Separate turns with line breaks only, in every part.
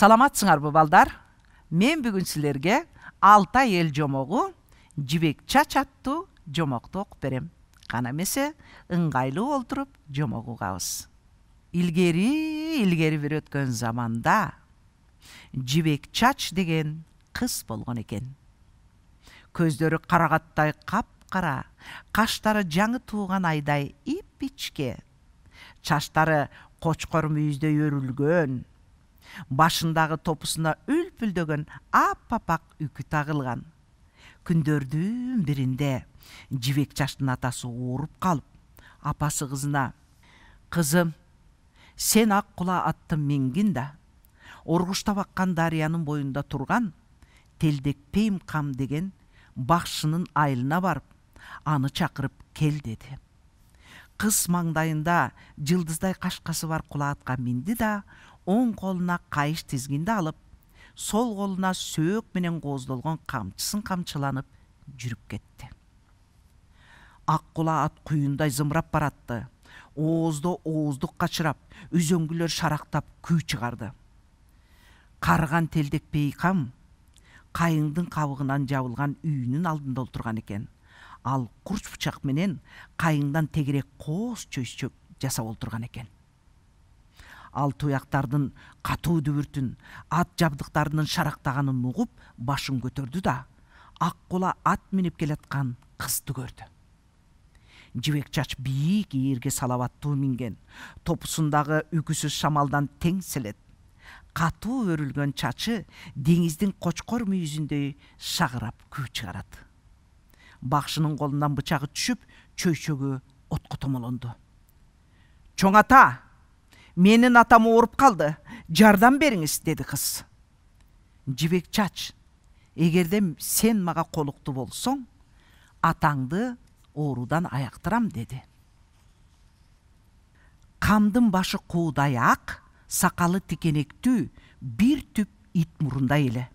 Саламатсыңарбы балдар? Мен бүгүн силерге Алтай эл жомогу Жибек чач аттуу жомокту окуп берем. Кана эмесе ыңгайлуу олтуруп жомок угабыз. Илгери бир өткөн заманда Жибек чач деген кыз болгон экен. Көздөрү карагаттай капкара, каштары жаңы тууган айдай ипичке, чачтары кочкор мүйүздөй өрүлгөн, башындагы топусуна үлпүлдөгөн аппак үкү тагылган. Күндөрдүн биринде Жибек чачтын атасы ооруп калып, апасы кызына: "Кызым, сен ак кула атты мингин да, Оргуштап аккан дарыянын боюнда турган Телдекпейм кам деген бакшынын айылына барып, аны чакырып кел" деди. Кыз маңдайында жылдыздай кашкасы бар кула атка минди да, оң колуна кайыш тизгинди алып, сол колуна сөөк менен кооздолгон камчысын камчыланып жүрүп кетти. Ак кула ат куюндай зымырап баратты. Ооздук качырап, үзөңгүлөр шарактап күү чыгарды. Карыган Телдекпей кам кайыңдын кабыгынан жабылган үйүнүн алдында отурган экен. Ал курч бычак менен кайыңдан тегерек кооз чөйсөк жасап отурган экен. Ал туяктардын катуу дүбүртүн, ат жабдыктарынын шарактаганын угуп, башын көтөрдү да, ак кула ат минип келаткан кызды көрдү. Жибек чач бийик ийирге салабаттуу минген, топусундагы үкүсүз шамалдан теңселет. Катуу өрүлгөн чачы деңиздин кочкор мүйүзүндөй шагырап күү чыгарат. Бакшынын колунан бычагы түшүп, чөйсөгү отко томолонду. "Чоң ата, менин атам ооруп калды, жардам бериңиз" деди кыз. Жибек чач: "Эгерде сен мага колуктуу болсоң, атаңды оорудан аяктырам" деди. Камдын башы куудай ак, сакалы тикенектүү бир түп ит мурундай эле.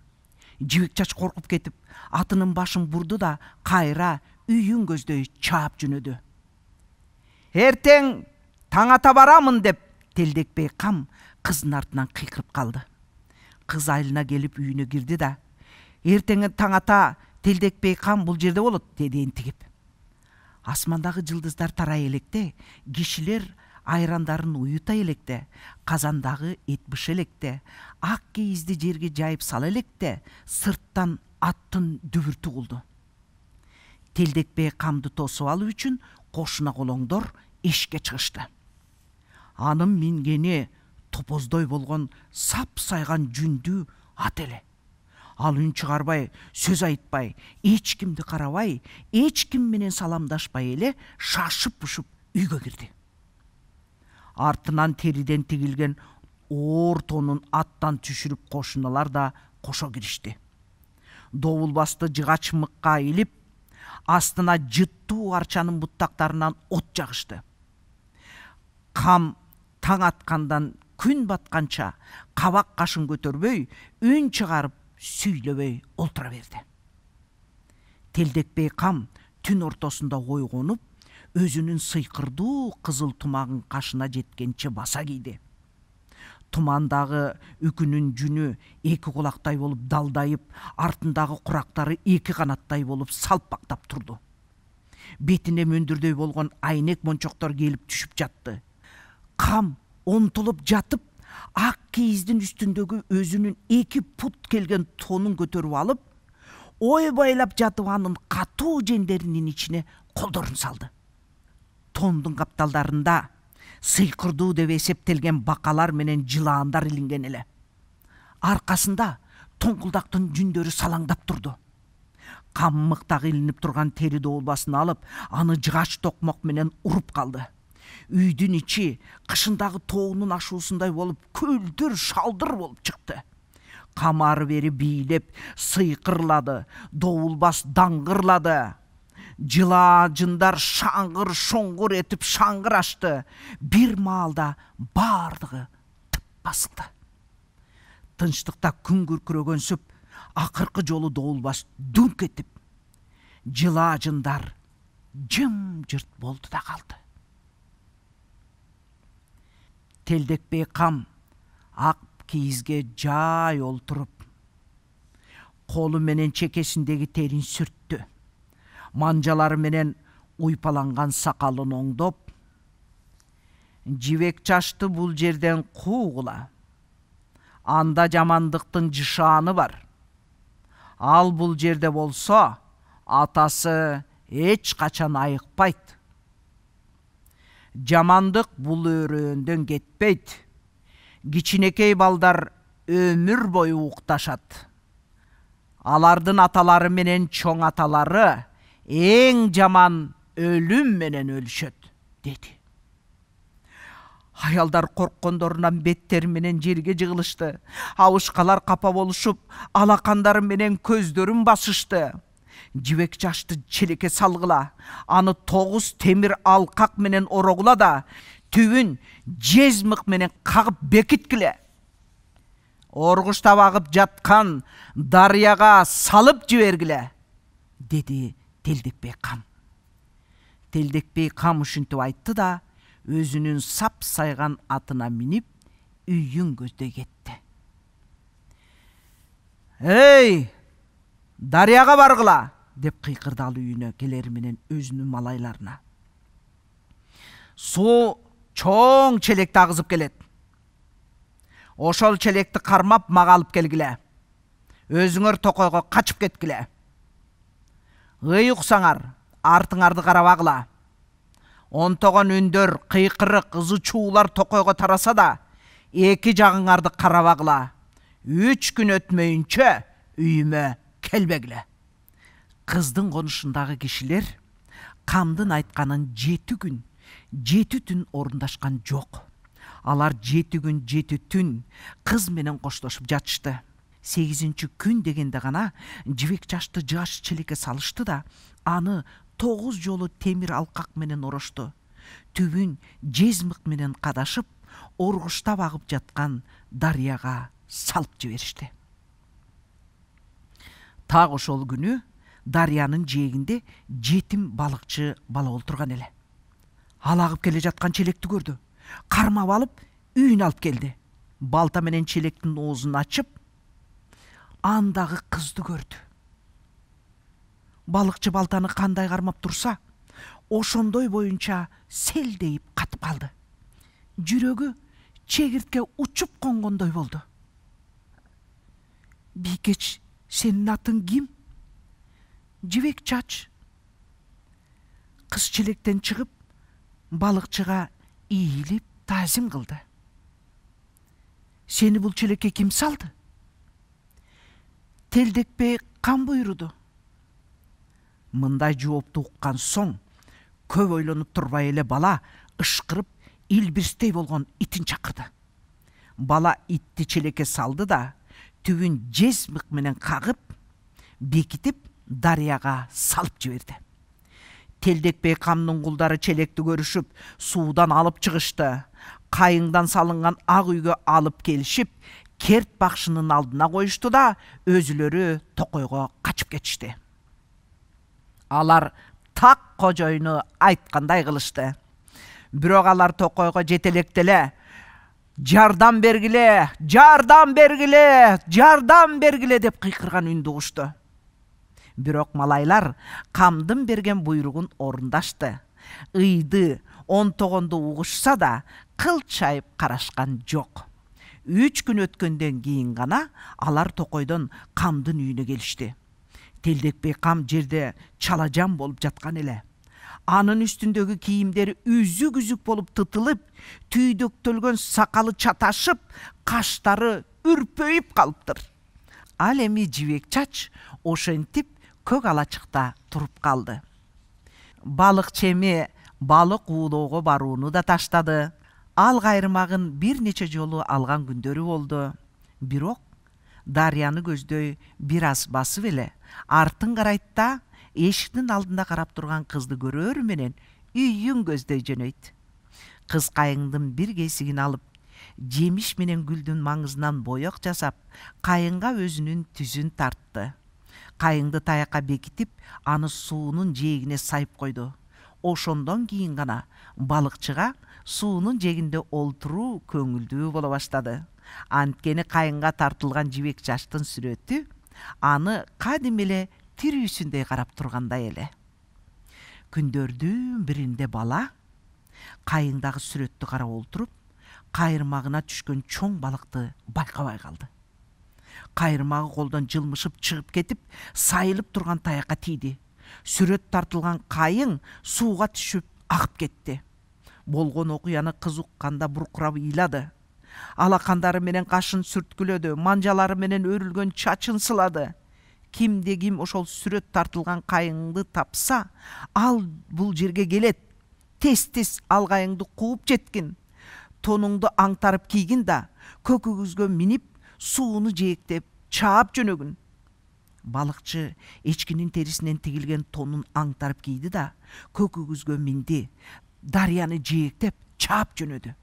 Жибек чач коркуп кетип, атынын башын бурду да кайра үйүн көздөй чаап жөнөдү. "Эртең таң ата барамын" деп Телдекпей кам кыздын артынан кыйкырып калды. Кыз айылына келип үйүнө кирди да: "Эртең таң ата Телдекпей кам бул жерде болот" деди энтигип. Асмандагы жылдыздар тарай электе, кишилер айрандарын уюта электе, казандагы эт быша электе, ак кийизди жерге жайып сала электе, сырттан аттын дүбүртү угулду. Телдекпей камды тосуп алуу үчүн кошуна колоңдор эшикке чыгышты. Анын мингени топоздой болгон сап-сайган жүндүү ат эле. Ал үн чыгарбай, сөз айтпай, эч кимди карабай, эч ким менен саламдашпай эле шашып-пушуп үйгө кирди. Артынан териден тигилген оор тонун аттан түшүрүп кошуналар да кошо киришти. Довулбасты жыгач мыкка илип, астына жыттуу арчанын буттактарынан от жагышты. Кам таң аткандан күн батканча кабак кашын көтөрбөй, үн чыгарып сүйлөбөй олтура берди. Телдекпей кам түн ортосунда ойгонуп, өзүнүн сыйкырдуу кызыл тумагын кашына жеткенче баса кийди. Тумандагы үкүнүн жүнү эки кулактай болуп далдайып, артындагы курактары эки канаттай болуп салпактап турду. Бетине мөндүрдөй болгон айнек мончоктор келип түшүп жатты. Кам онтулуп жатып, ак кийиздин үстүндөгү өзүнүн 2 пут келген тонун көтөрүп алып, ойбайлап жатып анын катуу жендеринин ичине колдорун салды. Тондун капталдарында сыйкырдуу деп эсептелген бакалар менен жылаандар илинген эле. Аркасында тоңкулдактын жүндөрү салаңдап турду. Кам мыктагы илинип турган тери доолбасын алып, аны жыгач токмок менен уруп калды. Үйдүн ичи кышындагы тоонун ашуусундай болуп, көлдөр шалдыр болуп чыкты. Кам ары бери бийлеп, сыйкырлады, доолбас даңгырлады. Жылаажындар шаңгыр шоңгур этип шаңгырашты. Бир маалда бардыгы тып басылды. Тынчтыкта күн күркүрөгөнсүп, акыркы жолу доолбас дүңк этип, жылаажындар жым-жырт болду да калды. Телдекпей кам ак кийизге жай олтуруп, колу менен чекесиндеги терин сүрттү. Манжалары менен уйпаланган сакалын оңдоп, жибек чачты бул жерден куугула. Анда жамандыктын жышааны бар. Ал бул жерде болсо, атасы эч качан айыкпайт. Жамандык бул өрөөндөн кетпейт. Кичинекей балдар өмүр бою укташат. Алардын аталары менен чоң аталары эң жаман өлүм менен өлүшөт, деди. Аялдар корккондорунан беттери менен жерге жыгылышты. Абышкалар капа болушуп, алакандары менен көздөрүн басышты. Жибек чачты челекке салгыла, аны 9 темир алкак менен орогула да, түбүн жезмик менен кагып бекиткиле. Оргуштап агып жаткан дарыяга салып жибергиле, деди Телдекбей кам. Телдекбей кам ушинтип айтты да, өзүнүн сап сайган атына минип, үйүн көздөй кетти. «Эй, дарыяга баргыла!» деп кыйкырды ал үйүнө келери менен өзүнүн малайларына. «Суу чоң челекти агызып келет. Ошол челекти кармап мага алып келгиле. Өзүңөр токойго качып кеткиле. Ый уксаңар, артыңарды карабагыла. Онтогон үндөр, кыйкырык, ызы чуулар токойго тараса да, эки жагыңарды карабагыла. 3 күн өтмөйүнчө үйүмө келбегиле». Кыздын конушундагы кишилер камдын айтканын 7 күн, 7 түн орундашкан жок. Алар 7 күн, 7 түн кыз менен коштошуп жатышты. 8-чи күн дегенде гана жибек чачты жаш челекке салышты да, аны 9 жолу темир алкак менен орошту. Түбүн жезмик менен кадашып, оргуштап агып жаткан дарыяга салып жиберишти. Так ошол күнү дарыянын жээгинде жетим балыкчы бала олтурган эле. Ал агып келе жаткан челекти көрдү. Кармап алып, үйүнө алып келди. Балта менен челектин оозун ачып, андагы кызды көрдү. Балыкчы балтаны кандай кармап турса, ошондой боюнча селдейип катып калды. Жүрөгү чегиртке учуп конгондой болду. «Бийкеч, сенин атың ким?» «Жибек чач». Кыз челектен чыгып, балыкчыга ийилип таазим кылды. «Сени бул челекке ким салды?» «Телдекбей кам буйруду». Мындай жоопту уккан соң, көп ойлонуп турбай эле бала ышкырып, илбирстей болгон итин чакырды. Бала итти челекке салды да, түбүн жезмик менен кагып, бекитип, дарыяга салып жиберди. Телдекбей камдын кулдары челекти көрүшүп, суудан алып чыгышты. Кайыңдан салынган ак үйгө алып келишип, керт бакшынын алдына коюшту да, өзүлөрү токойго качып кетишти. Алар так кожоюну айткандай кылышты. Бирок алар токойго жетелектеле, «Жардам бергиле, жардам бергиле, жардам бергиле» деп кыйкырган үндү угушту. Бирок малайлар камдын берген буйругун орундашты. Ыйды, онтогонду угушса да, кылчайып карашкан жок. 3 күн өткөндөн кийин гана алар токойдон камдын үйүнө келишти. Телдекбей кам жерде чалажан болуп жаткан эле. Анын үстүндөгү кийимдери үзүк-үзүк болуп тытылып, түйдөктөлгөн сакалы чаташып, каштары үрпөйүп калыптыр. Ал эми жибек чач ошентип көк алачыкта туруп калды. Балыкчы эми балык уулоого барууну да таштады. Ал кайрымагын бир нече жолу алган күндөрү болду. Бирок дарыяны көздөй бир аз басып эле, артын карайт да, эшиктин алдында карап турган кызды көрөр менен үйүн көздөй жөнөйт. Кыз кайыңдын бир кесигин алып, жемиш менен гүлдүн маңызынан боек жасап, кайыңга өзүнүн түзүн тартты. Кайыңды таякка бекитип, аны суунун жээгине сайып койду. ошондон кийин гана балыкчыга суунун жээгинде олтуруу көңүлдүү боло баштады. Анткени кайынга тартылган жибек жаштын сүрөтү аны кадим эле тирүүсүндөй карап тургандай эле. Күндөрдүн биринде бала кайыңдагы сүрөттү карап олтуруп, кайырмагына түшкөн чоң балыкты байкабай калды. Кайырмагы колдон жылмышып чыгып кетип, сайылып турган таякка тийди. Сүрөт тартылган кайың сууга түшүп агып кетти. Болгон окуяны кыз укканда буркурап ыйлады. Алакандары менен кашын сүрткүлөдү, манжалары менен өрүлгөн чачын сылады. Кимде ким ошол сүрөт тартылган кайыңды тапса, ал бул жерге келет. Тез-тез ал кайыңды кууп жеткин. Тонуңду аңтарып кийгин да, көкөгүзгө минип, сууну жээктеп, чаап жөнөгүн. Балыкчы эчкинин терисинен тигилген тонун аңтарып кийди да, көкөгүзгө минди, дарыяны жээктеп, чаап жөнөдү.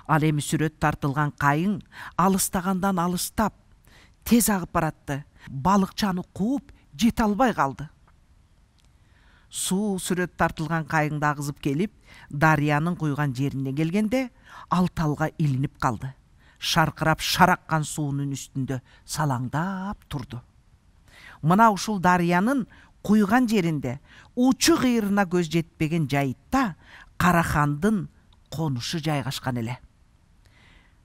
Ал эми сүрөт тартылган кайың алыстагандан алыстап, тез агып баратты. Балыкчы аны кууп жете албай калды. Суу сүрөт тартылган кайыңды агызып келип, дарыянын куйган жерине келгенде, ал талга илинип калды. Шаркырап шараккан суунун үстүндө салаңдап турду. Мына ушул дарыянын куйган жеринде, учу кыйырына көз жетпеген жайытта Карахандын конушу жайгашкан эле.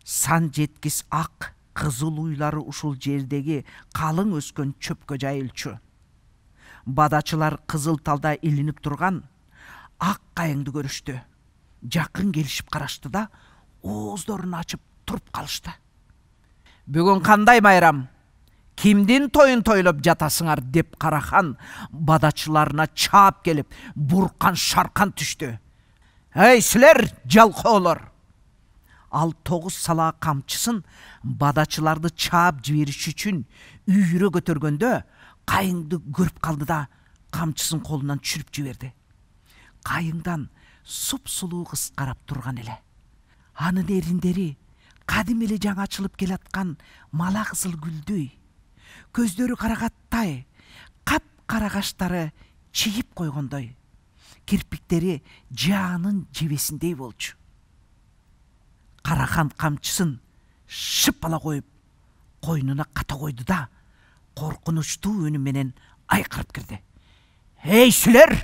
Сан жеткис ак кызыл уйлары ушул жердеги калың өскөн чөпкө жайылчу. Бадачылар кызыл талда илинип турган ак кайыңды көрүштү. Жакын келишип карашты да, ооздорун ачып туруп калышты. Бүгүн кандай майрам? Кимдин тоюн тойлоп жатасыңар деп Карахан бадачыларына чаап келип, буркан шаркан түштү. Эй, силер жалкоолор! Ал 9 сала камчысын бадачыларды чаап жибериш үчүн үйүрө көтөргөндө, кайыңды көрүп калды да, камчысын колунан түшүрүп жиберди. Кайыңдан суп-сулуу кыз карап турган эле. Анын эриндери кадим эле жаңы ачылып келаткан мала кызыл гүлдөй. Көздөрү карагаттай, кап-кара каштары чийип койгондой. Кирпиктери жаанын жебесиндей болчу. Карахан камчысын шып ала коюп, койнуна ката койду да, коркунучтуу үнү менен айкырып кирди. Эй, силер!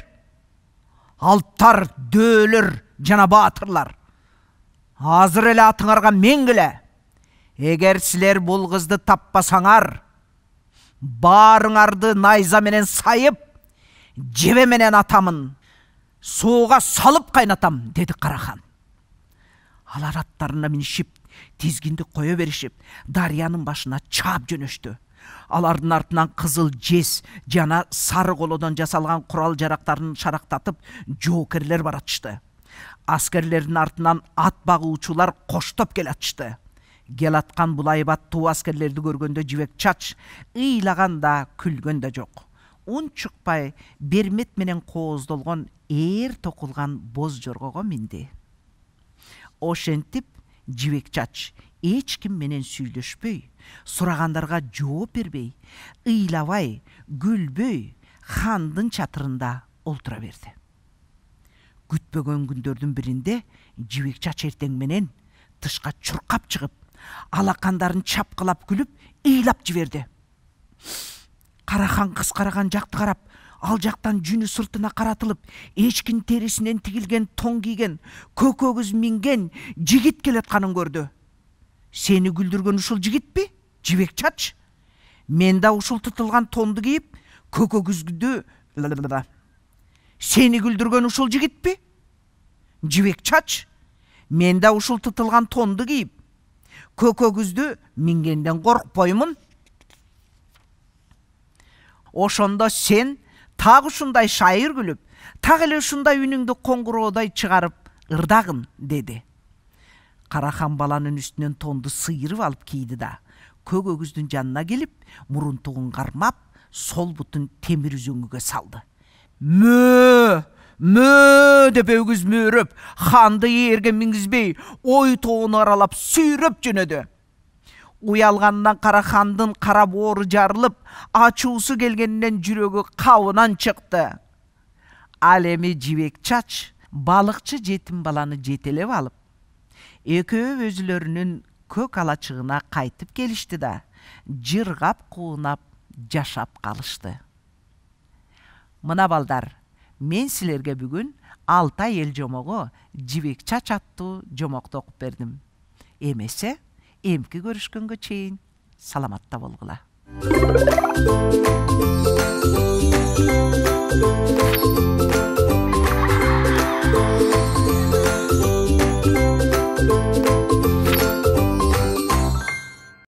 Алттар, дөөлөр жана баатырлар! Азыр эле атыңарга менгиле. Эгер силер бул кызды таппасаңар, баарыңарды найза менен сайып, жебе менен атамын, сууга салып кайнатам, деди Карахан. Алар аттарына минишип, тизгинди кое беришип, дарыянын башына чаап жөнөштү. Алардын артынан кызыл жез жана сары колодон жасалган курал жарактарын шарактатып, жоокерлер баратышты. Аскерлердин артынан ат багуучулар коштоп келатышты. Келаткан бул айбаттуу аскерлерди көргөндө жибек чач ыйлаган да, күлгөн да жок. Un чыкпай, бермет менен кооздолгон ээр токулган боз жоргого минди. Ошентип жибек чач эч ким менен сүйлөшпөй, сурагандарга жооп бербей, ыйлабай, күлбөй, хандын чатырында олтура берди. Күтпөгөн күндөрдүн биринде жибек чач эртең менен тышка чуркап чыгып, алакандарын чапкылап күлүп, ыйлап жиберди. Карахан кыз караган жакты карап, ал жактан жүнү сыртына каратылып, эчкин терисинен тигилген тон кийген, көкөгүз минген жигит келатканын көрдү. Сени күлдүргөн ушул жигитпи, жибек чач? Мен да ушул тытылган тонду кийип, көкөгүздү Сени күлдүргөн ушул жигитпи? Жибек чач? Мен да ушул тытылган тонду кийип, көкөгүздү мингенден коркпоймун. Ошондо сен так ушундай шайыр күлүп, так эле ушундай үнүңдү коңгуроодой чыгарып ырдагын, деди. Карахан баланын үстүнөн тонду сыйырып алып кийди да, көкөгүздүн жанына келип, мурунтугун кармап, сол бутун темир үзөңгүгө салды. Мөө! Мөө! Деп өгүз мөөрөп, ханды ээрге мингизбей, ой тоону аралап сүйрөп жөнөдү. Уялгандан Карахандын кара боору жарылып, ачуусу келгенинен жүрөгү кабынан чыкты. Ал эми жибек чач балыкчы жетим баланы жетелеп алып, экөө өзүлөрүнүн көк алачыгына кайтып келишти да, жыргап куунап жашап калышты. Мына балдар, мен силерге бүгүн Алтай эл жомогу жибек чач аттуу жомокту окуп бердим. Эмесе, эмки көрүшкөнгө чейин саламатта болгула.